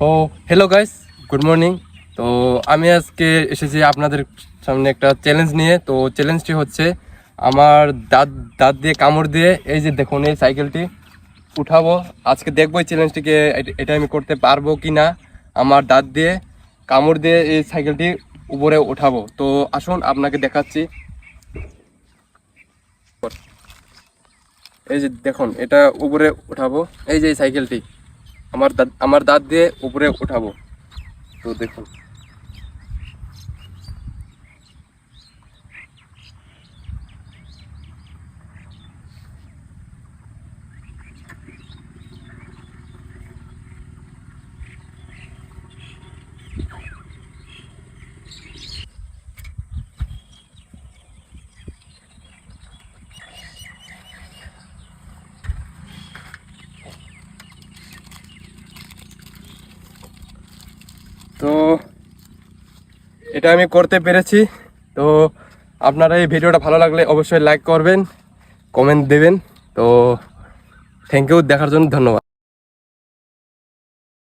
So hello guys, good morning. তো আমি আজকে এসেছি আপনাদের সামনে একটা চ্যালেঞ্জ নিয়ে। তো চ্যালেঞ্জটি হচ্ছে আমার দাঁত দাঁত দিয়ে কামড় দিয়ে এই যে দেখুন এই সাইকেলটি উঠাবো। আজকে দেখবো এই চ্যালেঞ্জটিকে এটা আমি করতে পারবো কি না। আমার দাঁত দিয়ে কামড় দিয়ে এই সাইকেলটি উপরে উঠাবো। তো আসুন আপনাকে দেখাচ্ছি। এই যে দেখুন এটা উপরে উঠাবো, এই যে এই সাইকেলটি আমার দাঁত দিয়ে উপরে উঠাবো। তো দেখুন তো এটা আমি করতে পেরেছি। তো আপনারা এই ভিডিওটা ভালো লাগলে অবশ্যই লাইক করবেন, কমেন্ট দেবেন। তো থ্যাংক ইউ, দেখার জন্য ধন্যবাদ।